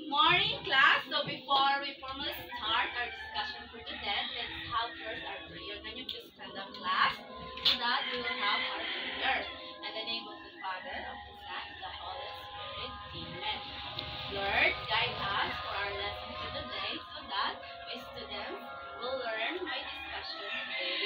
Morning class. So before we formally start our discussion for today, let's have first our prayer. Can you please stand up class so that we will have our prayer. In the name of the Father, of the Son, and the Holy Spirit. Amen. Lord, guide us for our lesson for today so that my students will learn my discussion today.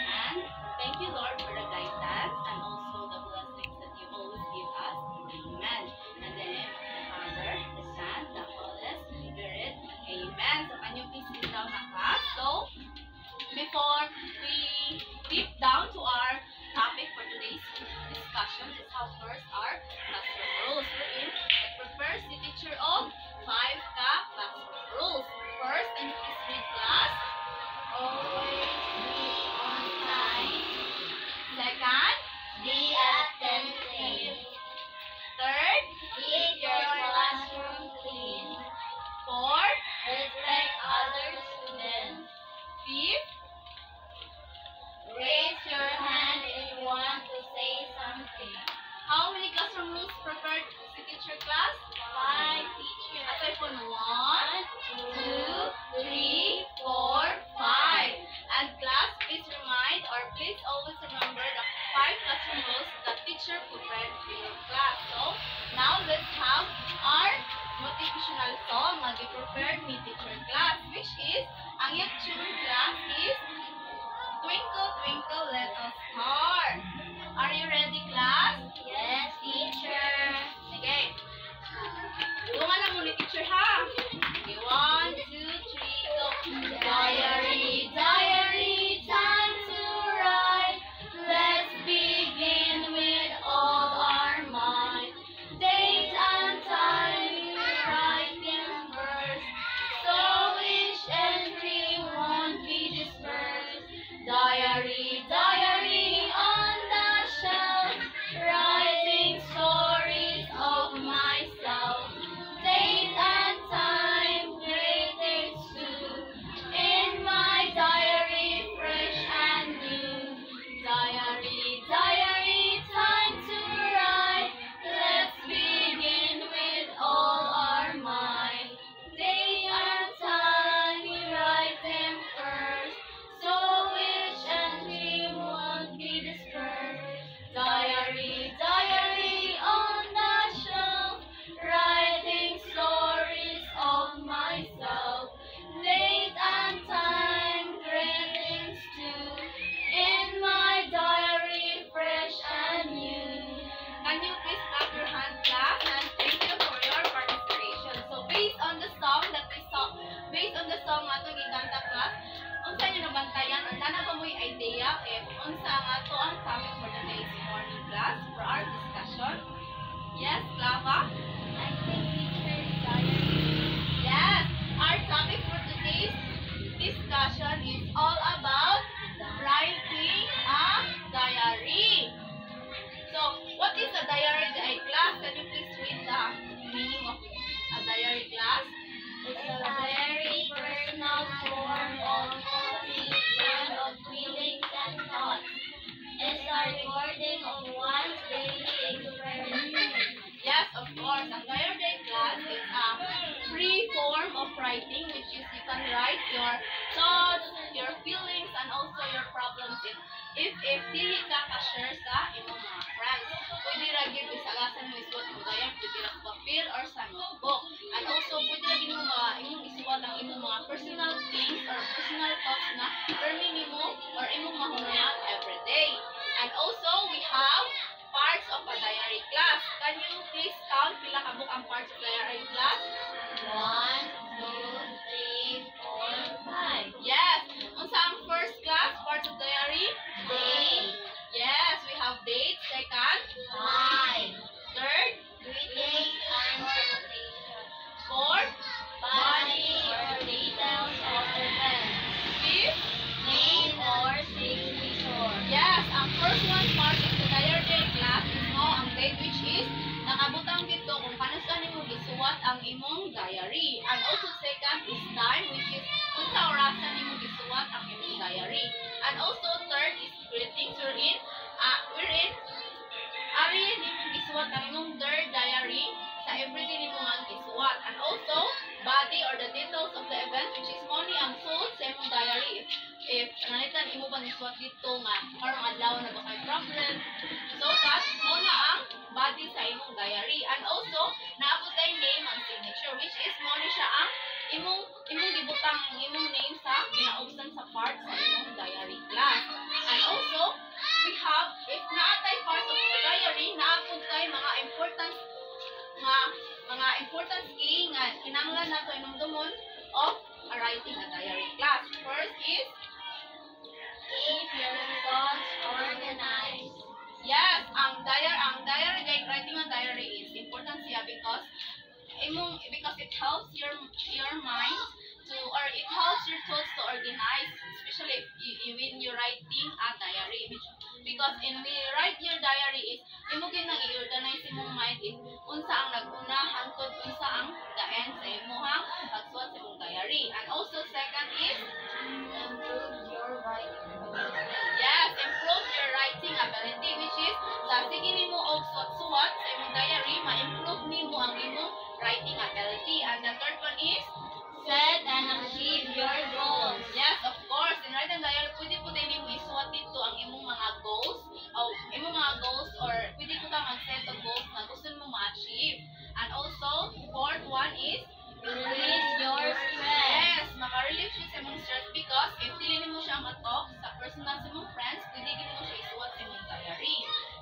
And thank you, Lord, for the guidance and also the blessings that you always give us. Amen. In the name of the Father, the Son, the Holy Spirit. Amen. So can you please sit down na class? So, before we deep down to our topic for today's discussion, let's have first our classroom rules. Wherein it prepares the teacher of 5K classroom rules. First, can you please read class? Always be on time. Second, Be attentive. third, Keep your classroom clean. fourth, Respect other students. fifth, Raise your hand if you want to say something. how many classroom rules prepared si teacher class? 5 teachers. Aside po 1, 2, 3, 4, 5. And class, please remind or please always remember the 5 classroom rules the teacher prepared for your class. So, now let's have our motivational song na prepared ni teacher class, which is, ang iyang tune class is Twinkle, Twinkle, Little Star. Are you ready, class? Yes, teacher. Sige. Tunga lang muna, teacher, ha? Okay, 1, 2, 3, go. Diary, diary, time to write. Let's begin with all our might. Date and time, we write in verse. So each entry won't be dispersed. Diary, diary on the shelf, writing stories of myself. Date and time, great things too. In my diary, fresh and new. Diary, diary, time to write. Let's begin with all our might. Date and time, we write them first. So each entry won't be dispersed. Diary, diary on the shelf, writing stories of myself. Date and time, great things too. In my diary, fresh and new. Can you please clap your hand, class? And thank you for your participation. So, based on the song that we saw, based on the song nga itong giganta class, unsa nyo nabantayan or nana ba mo'y idea if unsa nga to ang topic for today's morning class for our discussion? Yes, Clava? I think teacher's diary. Yes, our topic for today's discussion is all about writing a diary. So, what is a diary, class? Can you please read the meaning of a diary, class? It's a very personal form of communication of feelings and thoughts. It's a recording of one's daily experiences. Yes, of course. Ang diary, class is a free form of writing, which is you can write your thoughts, your feelings, and also your problems. If dili ka ka-share sa imong mga friends, pwede ra gyud isagasan mo isuot mo dayon, pwede ra sa papel or sa notebook. And also pwede ra gyud mo imong isuot ang imong mga personal things or personal thoughts na permi nimo or imong mahunahon every day. And also we have parts of a diary, class. Can you please count pila ka book ang parts of diary, class? 1, 2, 3, 4, 5. Yes. Unsa ang first, class? Parts of diary? Date, Yes, we have date. Second, time, third, greetings and salutations. fourth, Body or details of events. fifth. Name or signature. Yes, ang first one part of the diary, class is ang date, which is nakabutang dito kung paano saan nimo gisuwat ang imong diary. And also second is time, which is kung sa orasan nimo gisuwat ang imong diary. And also third is greetings, wherein ari nimo gisuwat ang imong third diary sa everyday nimo nga gisuwat. And also kan iswat dito nga karong adlaw na ba kay problem. So that mo na ang body sa imong diary. And also naabot tay name and signature, which is mo ni siya ang imong gibutang imong name sa kinaubsan sa part sa imong diary class. And also we have, if naatay part of the diary, naabot tay mga important key nga kinahanglan nato inumdumon of writing a diary class. First is Keep your thoughts organized. yes, ang diary writing a diary is important siya because it helps your mind to, or it helps your thoughts to organize, especially if when you're writing a diary. Because when you write your diary is imo ginang i-organize imong mind is unsa ang nag-una hangtod unsa ang the-end sa imong pagsuwat sa imong diary. And also second is Improve your writing ability. yes, improve your writing ability, which is sa sige nimo og suwat-suwat sa imong diary, ma-improve nimo ang imong writing ability. And the third one is Set and achieve your goals. yes, of course, in writing diary pwede po din nimo isuwat dito ang imong mga goals or pwede ko ka mag-set of goals na gusto mo ma-achieve. And also fourth one is Release your stress. yes, maka-relieve siya sa imong stress because if dili nimo siya ma-talk sa personal sa imong friends, pwede gid mo siya isuwat sa imong diary.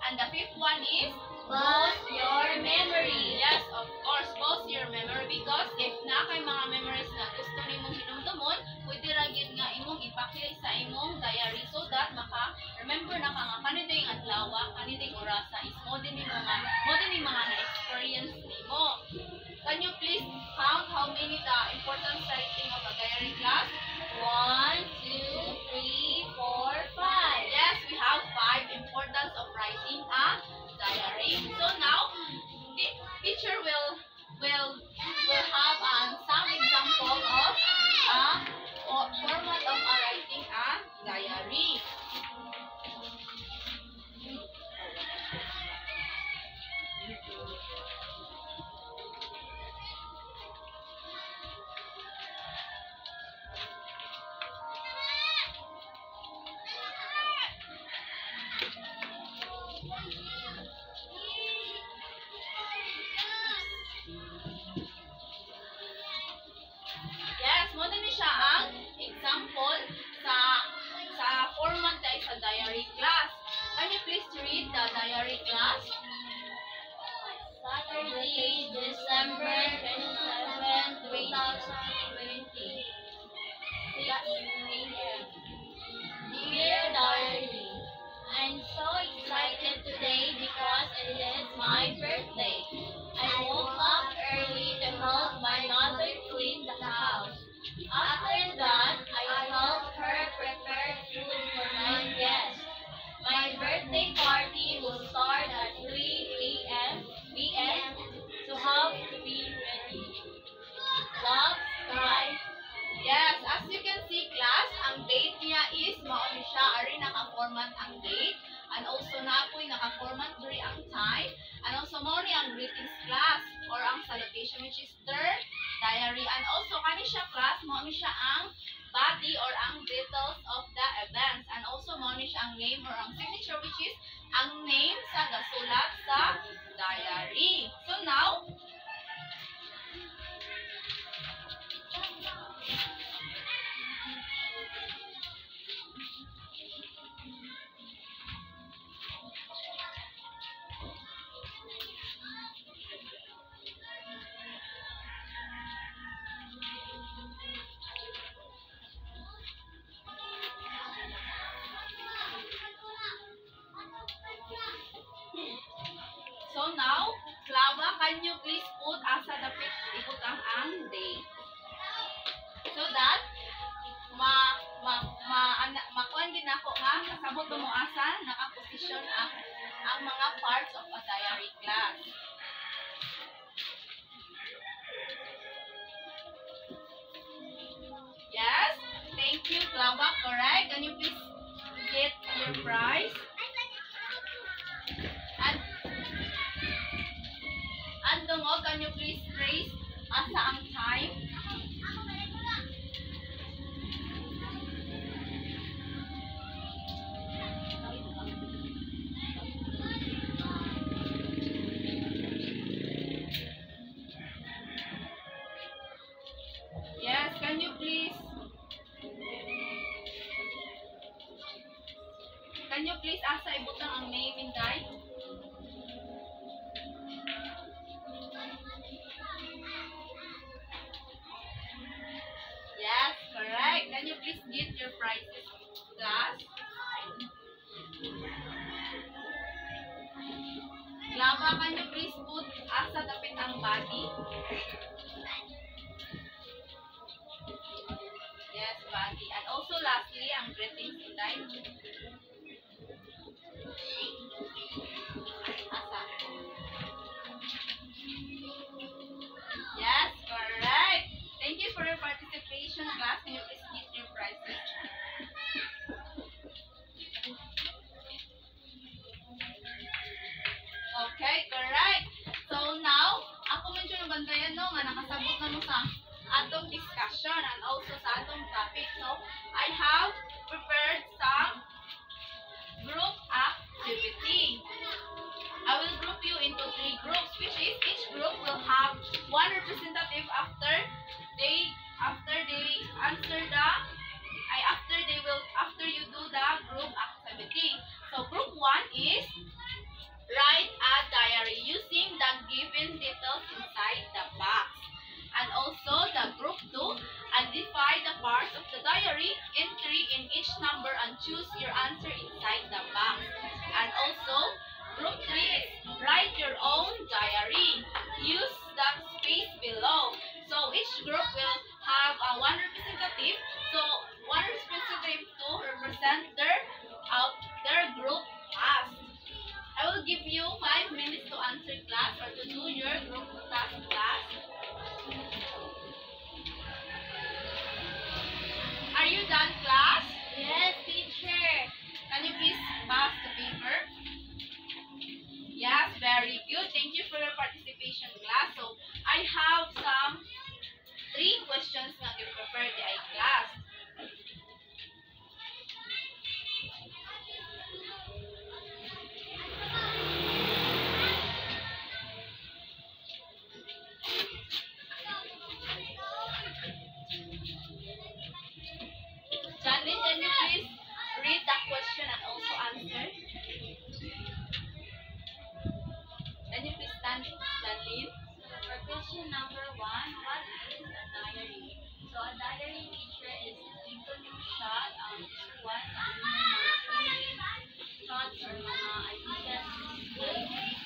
And the fifth one is Boost your memory. yes, of course, boost your memory because if na kay mga memories na gusto nimong hinumdumon, pwede ra gyud nga imong ipakilay sa imong diary so that maka-remember na ka nga kaniday adlaw, kaniday orasa is mo din yung mga na-experience nimo. Can you please count how many the important writing of a diary class? 1, 2, 3, 4, 5. Yes, we have 5 importance of writing a diary. So now, the teacher will have some example of a format of a writing a diary. Yes, mo din siya ang example sa format dahil sa diary class. Can you please read the diary class? Saturday, December 27, 2020. 6 a.m. Dear Diary, I'm so excited today because it is my birthday. I woke up early to help my mother clean the house. After that, I helped her prepare food for my guests. My birthday party will start at 3 p.m. So have to be ready. Love, Sky. Yes, as you can see class, ang date niya is mauni siya, ari naka-format ang date. And also na apoy naka-format diri ang time. And also mauni ang greetings class or ang salutation which is their diary. And also kani siya class, mauni siya ang body or ang details of the events. And also mauni siya ang name or ang signature which is ang name sa gasulat sa diary. So now, Flava, can you please put asa dapit ibutang ang date? So that makuan gid nako nga kasabot mo asa naka-position ang mga parts of a diary class. Yes, thank you, Flava. Correct. Can you please get your prize? And Dungog, can you please trace asa ang time? please asa ibutang ang name in die? Yes, correct. Can you please get your prizes, class? Lava, can you please put asa dapit ang body? Yes, body. And also lastly, ang greetings in die. Asa? Yes, correct. Thank you for your participation, class. Can you please get your prizes? Okay, correct. So now, ako medyo nabantayan no, nga nakasabot na mo sa atong discussion and also sa atong topic. So, I have prepared some group activity. I will group you into 3 groups, which is each group will have one representative after they answer the after you do the group activity. So group 1 is write a diary using the given details inside the box. And also the group 2, identify the parts of the diary, entry in each number and choose your answer inside the box. And also group 3 is write your own diary. Use the space below. So each group will have one representative. So one representative to represent their group task. I will give you 5 minutes to answer class or to do your group task class. Are you done, class? Yes, teacher. Can you please pass the paper? Yes, very good. Thank you for your participation, class. So, I have some 3 questions na i-prepare the class. Janine, can you please read the question and also answer? Can you please stand, Janine? For question number 1, what is a diary? So a diary, teacher, is dito yung shot, isuwan ang mga thoughts or mga ideas na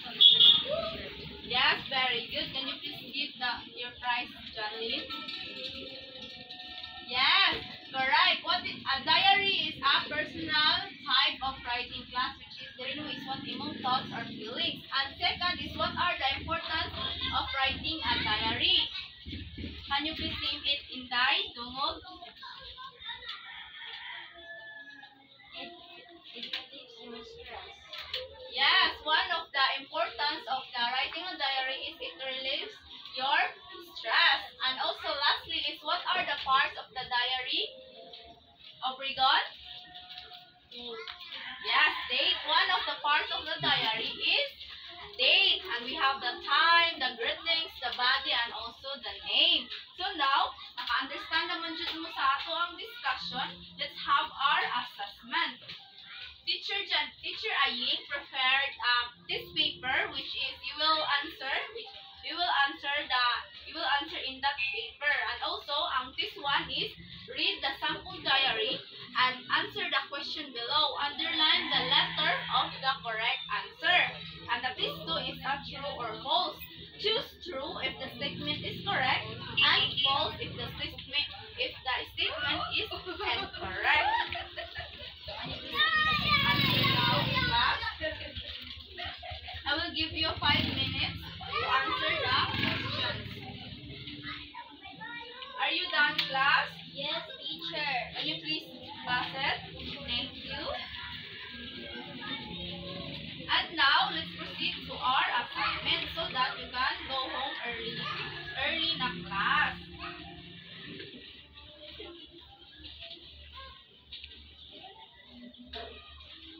teacher. Yes, very good. Can you please give your prize, Janine? Yes, correct. A diary is a personal type of writing class, which is what imong thoughts or feelings. And second is what are the importance of writing a diary? Can you please name it in die, Dungog? It relieves your stress. Yes, one of the importance of the writing a diary is it relieves your stress. And also lastly is what are the parts of the diary? Obregon? Yes, date. One of the parts of the diary is date. And we have the time, the greetings, the body, and also the name. So now, naka-understand naman dyan mo sa ato ang discussion. Let's have our assessment. Teacher Aying prepared this paper, which is you will answer in that paper. And also, this one is read the sample diary and answer the question below. Underline the letter of the correct answer. And the this two is a true or false. Choose true if the statement is correct and false if the statement is incorrect. I will give you 5 minutes to answer the questions. Are you done, class? Yes, teacher. Can you please pass it? Thank you. And now, let's proceed to our assignment so that you can go home early na class.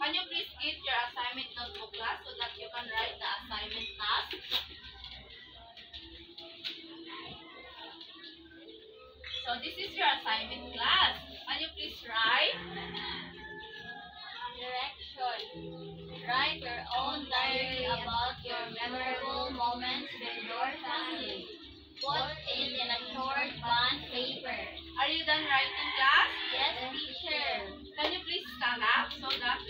Can you please get your assignment notebook, class, so that you can write the assignment task? So this is your assignment, class. Can you please write? Direction. write your own diary about your memorable moments with your family. Put it in a short bond paper. Are you done writing, class? Yes, teacher. Can you please stand up so that